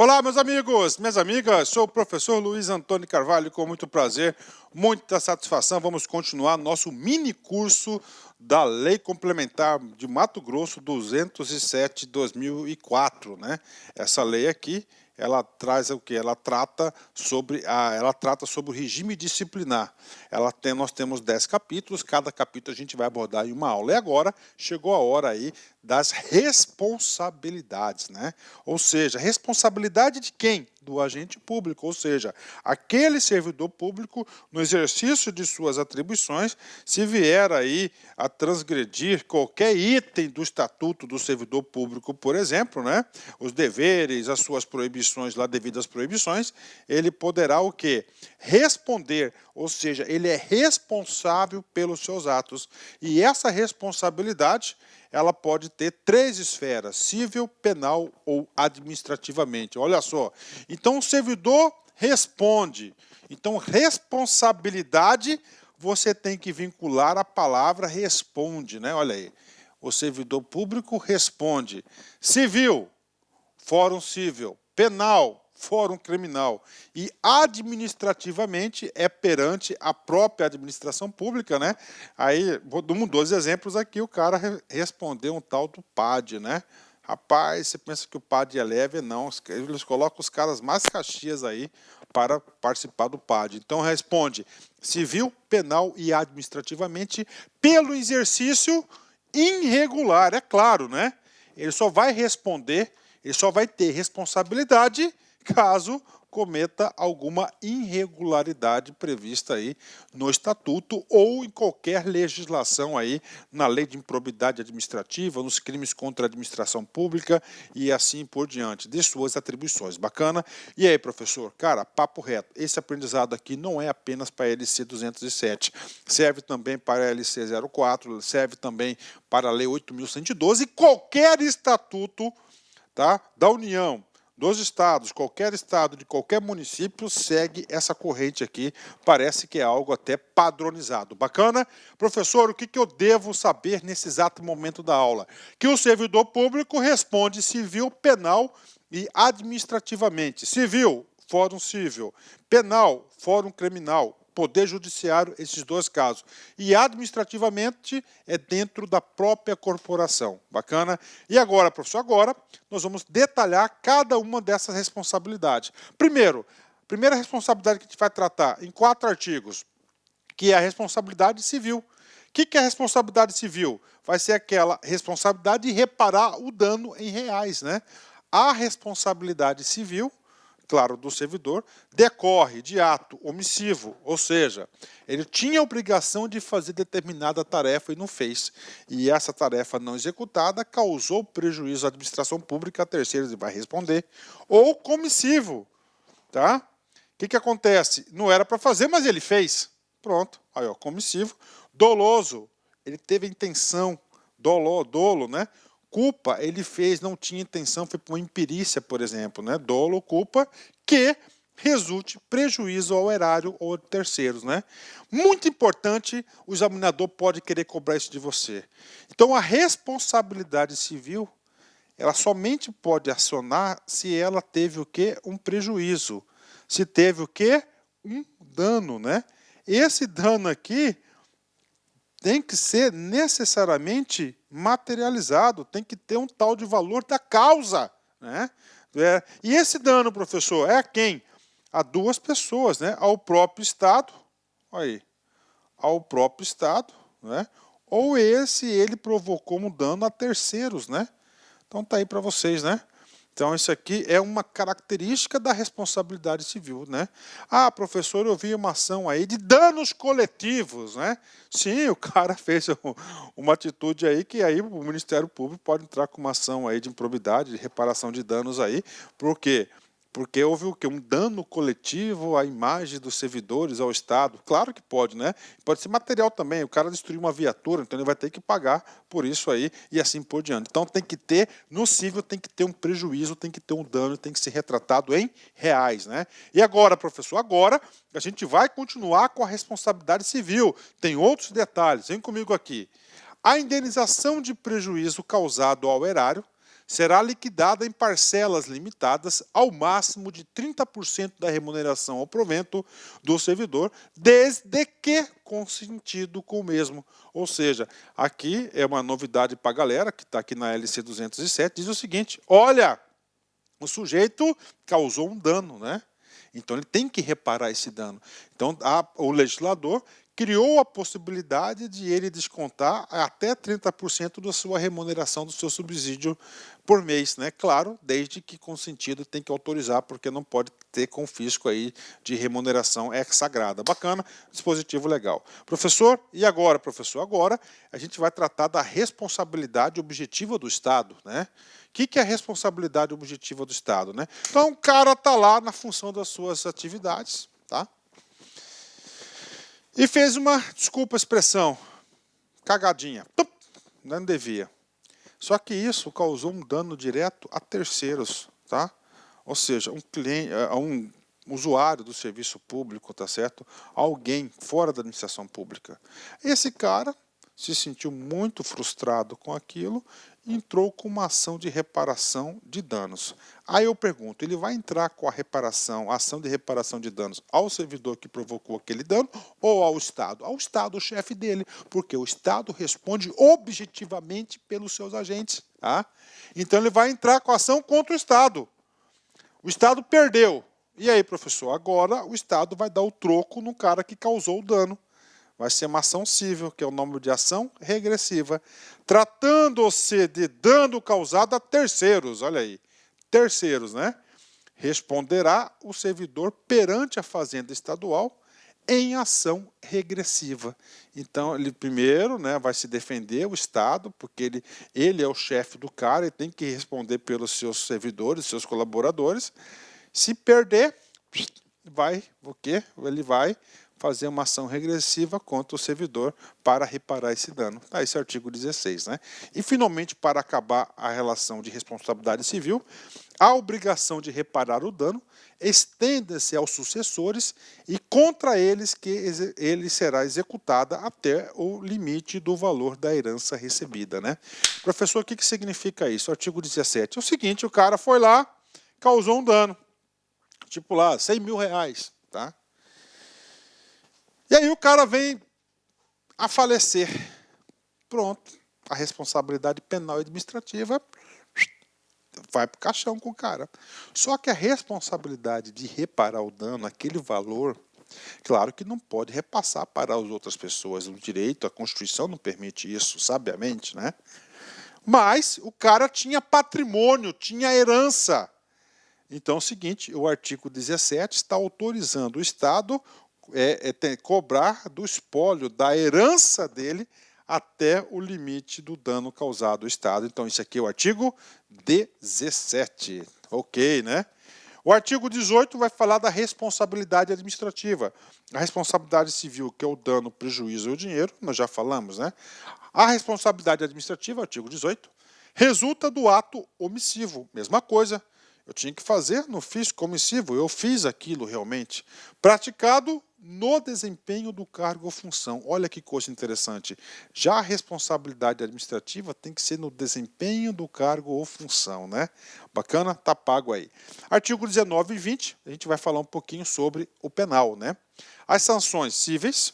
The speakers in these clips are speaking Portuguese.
Olá, meus amigos, minhas amigas, sou o professor Luiz Antônio Carvalho, com muito prazer, muita satisfação. Vamos continuar nosso mini curso da Lei Complementar de Mato Grosso 207/2004, né? Essa lei aqui, ela traz o que? Ela trata sobre o regime disciplinar. Nós temos 10 capítulos, cada capítulo a gente vai abordar em uma aula. E agora chegou a hora aí das responsabilidades, né? Ou seja, responsabilidade de quem? Do agente público, ou seja, aquele servidor público no exercício de suas atribuições, se vier aí a transgredir qualquer item do estatuto do servidor público, por exemplo, né, os deveres, as suas proibições lá, devidas proibições, ele poderá o quê? Responder, ou seja, ele é responsável pelos seus atos. E essa responsabilidade, ela pode ter 3 esferas: civil, penal ou administrativamente. Olha só. Então, o servidor responde. Então, responsabilidade, você tem que vincular a palavra responde, né? Olha aí. O servidor público responde. Civil, fórum civil. Penal, fórum criminal. E administrativamente é perante a própria administração pública, né? Aí, vou dar 2 exemplos aqui, o cara respondeu um tal do PAD, né? Rapaz, você pensa que o PAD é leve? Não, eles colocam os caras mais caxias aí para participar do PAD. Então responde civil, penal e administrativamente pelo exercício irregular, é claro, né? Ele só vai responder, ele só vai ter responsabilidade caso cometa alguma irregularidade prevista aí no estatuto ou em qualquer legislação aí, na lei de improbidade administrativa, nos crimes contra a administração pública e assim por diante, de suas atribuições. Bacana? E aí, professor? Cara, papo reto, esse aprendizado aqui não é apenas para a LC 207, serve também para a LC 04, serve também para a lei 8.112 e qualquer estatuto, tá, da União, dos estados, qualquer estado de qualquer município segue essa corrente aqui, parece que é algo até padronizado. Bacana? Professor, o que eu devo saber nesse exato momento da aula? Que o servidor público responde civil, penal e administrativamente. Civil, fórum civil. Penal, fórum criminal. Poder Judiciário, esses 2 casos. E administrativamente é dentro da própria corporação. Bacana? E agora, professor, agora nós vamos detalhar cada uma dessas responsabilidades. Primeira responsabilidade que a gente vai tratar em 4 artigos, que é a responsabilidade civil. O que é a responsabilidade civil? Vai ser aquela responsabilidade de reparar o dano em reais, né? A responsabilidade civil, claro, do servidor, decorre de ato omissivo, ou seja, ele tinha a obrigação de fazer determinada tarefa e não fez. E essa tarefa não executada causou prejuízo à administração pública, a terceira ele vai responder. Ou comissivo, tá? O que acontece? Não era para fazer, mas ele fez. Pronto, aí ó, comissivo. Doloso, ele teve a intenção, dolo, né? Culpa, ele fez, não tinha intenção, foi por uma imperícia, por exemplo, né? Dolo, culpa, que resulte prejuízo ao erário ou a terceiros, né? Muito importante, o examinador pode querer cobrar isso de você. Então, a responsabilidade civil, ela somente pode acionar se ela teve o quê? Um prejuízo. Se teve o quê? Um dano, né? Esse dano aqui tem que ser necessariamente materializado, tem que ter um tal de valor da causa, né? E esse dano, professor, é a quem? A 2 pessoas, né? Ao próprio Estado, aí, ao próprio Estado, né? Ou ele provocou um dano a terceiros, né? Então tá aí para vocês, né? Então, isso aqui é uma característica da responsabilidade civil, né? Ah, professor, eu vi uma ação aí de danos coletivos, né? Sim, o cara fez uma atitude aí que aí o Ministério Público pode entrar com uma ação aí de improbidade, de reparação de danos aí. Por quê? Porque houve o quê? Um dano coletivo à imagem dos servidores, ao Estado. Claro que pode, né? Pode ser material também. O cara destruiu uma viatura, então ele vai ter que pagar por isso aí e assim por diante. Então tem que ter, no civil tem que ter um prejuízo, tem que ter um dano, tem que ser retratado em reais, né? E agora, professor, agora a gente vai continuar com a responsabilidade civil. Tem outros detalhes, vem comigo aqui. A indenização de prejuízo causado ao erário será liquidada em parcelas limitadas ao máximo de 30% da remuneração ao provento do servidor, desde que consentido com o mesmo. Ou seja, aqui é uma novidade para a galera que está aqui na LC 207, diz o seguinte: olha, o sujeito causou um dano, né? Então ele tem que reparar esse dano. Então o legislador criou a possibilidade de ele descontar até 30% da sua remuneração, do seu subsídio por mês, né? Claro, desde que consentido tem que autorizar, porque não pode ter confisco aí de remuneração sagrada. Bacana, dispositivo legal. Professor, e agora, professor? Agora a gente vai tratar da responsabilidade objetiva do Estado, né? O que é a responsabilidade objetiva do Estado, né? Então o cara está lá na função das suas atividades, tá? E fez uma, desculpa a expressão, cagadinha. Não devia. Só que isso causou um dano direto a terceiros, tá? Ou seja, um cliente, um usuário do serviço público, tá certo? Alguém fora da administração pública. Esse cara se sentiu muito frustrado com aquilo e entrou com uma ação de reparação de danos. Aí eu pergunto, ele vai entrar com a ação de reparação de danos ao servidor que provocou aquele dano ou ao Estado? Ao Estado, o chefe dele, porque o Estado responde objetivamente pelos seus agentes. Tá? Então ele vai entrar com a ação contra o Estado. O Estado perdeu. E aí, professor? Agora o Estado vai dar o troco no cara que causou o dano. Vai ser uma ação civil, que é o nome de ação regressiva, tratando-se de dano causado a terceiros, olha aí, terceiros, né? Responderá o servidor perante a Fazenda Estadual em ação regressiva. Então, ele primeiro, né, vai se defender, o Estado, porque ele é o chefe do cara, ele tem que responder pelos seus servidores, seus colaboradores. Se perder, o quê? Ele vai fazer uma ação regressiva contra o servidor para reparar esse dano. Tá, esse é o artigo 16. Né? E, finalmente, para acabar a relação de responsabilidade civil, a obrigação de reparar o dano estende-se aos sucessores e contra eles que ele será executada até o limite do valor da herança recebida. Né? Professor, o que significa isso? O artigo 17 é o seguinte: o cara foi lá, causou um dano, tipo lá, R$100 mil, tá? E aí o cara vem a falecer. Pronto. A responsabilidade penal e administrativa vai para o caixão com o cara. Só que a responsabilidade de reparar o dano, aquele valor, claro que não pode repassar para as outras pessoas. O direito, a Constituição não permite isso, sabiamente, né? Mas o cara tinha patrimônio, tinha herança. Então é o seguinte, o artigo 17 está autorizando o Estado cobrar do espólio, da herança dele, até o limite do dano causado ao Estado. Então, isso aqui é o artigo 17. Ok, né? O artigo 18 vai falar da responsabilidade administrativa. A responsabilidade civil, que é o dano, prejuízo ou dinheiro, nós já falamos, né? A responsabilidade administrativa, artigo 18, resulta do ato omissivo. Mesma coisa. Eu tinha que fazer, não fiz comissivo, eu fiz aquilo realmente. Praticado no desempenho do cargo ou função. Olha que coisa interessante. Já a responsabilidade administrativa tem que ser no desempenho do cargo ou função, né? Bacana? Tá pago aí. Artigo 19 e 20, a gente vai falar um pouquinho sobre o penal, né? As sanções cíveis,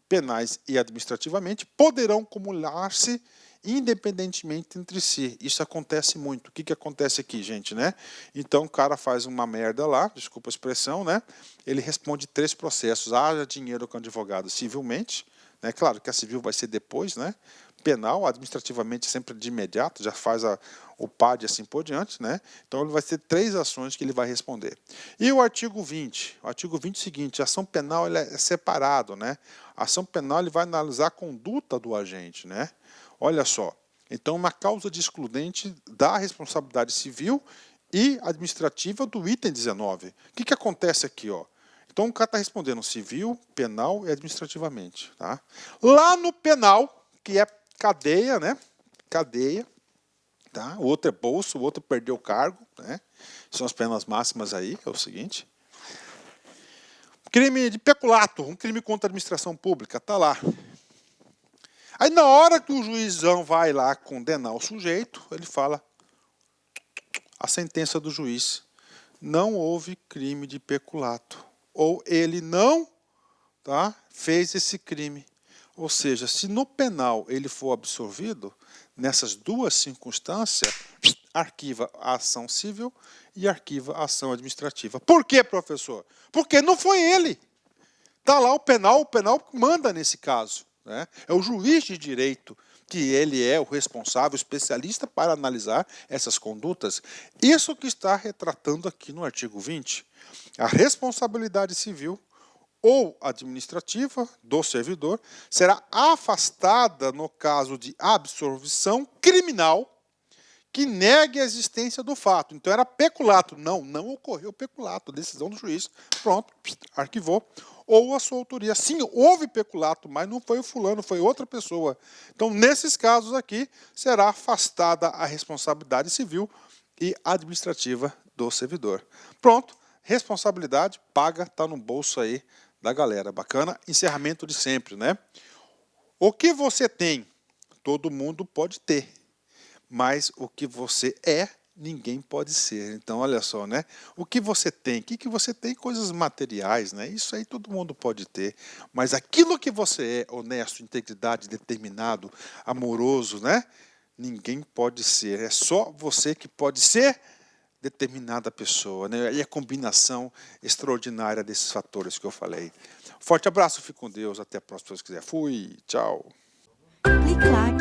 penais e administrativamente poderão acumular-se independentemente entre si. Isso acontece muito. O que acontece aqui, gente, né? Então o cara faz uma merda lá, desculpa a expressão, né? Ele responde 3 processos. Haja dinheiro com advogado civilmente, né? Claro que a civil vai ser depois, né? Penal, administrativamente sempre de imediato, já faz o PAD e assim por diante, né? Então ele vai ter 3 ações que ele vai responder. E o artigo 20? O artigo 20 é o seguinte: a ação penal ela é separado, né? A ação penal ele vai analisar a conduta do agente, né? Olha só, então uma causa de excludente da responsabilidade civil e administrativa do item 19. O que acontece aqui? Ó? Então o cara está respondendo civil, penal e administrativamente. Tá? Lá no penal, que é cadeia, né? Cadeia, tá? O outro é bolso, o outro perdeu o cargo, né? São as penas máximas aí, é o seguinte. Crime de peculato, um crime contra a administração pública, tá lá. Aí, na hora que o juizão vai lá condenar o sujeito, ele fala: a sentença do juiz. Não houve crime de peculato. Ou ele não, tá, fez esse crime. Ou seja, se no penal ele for absolvido, nessas duas circunstâncias, arquiva a ação civil e arquiva a ação administrativa. Por quê, professor? Porque não foi ele. Está lá o penal manda nesse caso, né? É o juiz de direito, que ele é o responsável, especialista para analisar essas condutas. Isso que está retratando aqui no artigo 20. A responsabilidade civil ou administrativa do servidor será afastada no caso de absolvição criminal que negue a existência do fato. Então era peculato. Não ocorreu peculato. Decisão do juiz. Pronto, arquivou. Ou a sua autoria. Sim, houve peculato, mas não foi o fulano, foi outra pessoa. Então, nesses casos aqui, será afastada a responsabilidade civil e administrativa do servidor. Pronto, responsabilidade paga, está no bolso aí da galera. Bacana? Encerramento de sempre, né? O que você tem, todo mundo pode ter. Mas o que você é, ninguém pode ser. Então, olha só, né? O que você tem? O que você tem? Coisas materiais, né? Isso aí todo mundo pode ter. Mas aquilo que você é, honesto, integridade, determinado, amoroso, né? Ninguém pode ser. É só você que pode ser determinada pessoa, né? E a combinação extraordinária desses fatores que eu falei. Forte abraço, fique com Deus. Até a próxima, se quiser. Fui, tchau. Clique like.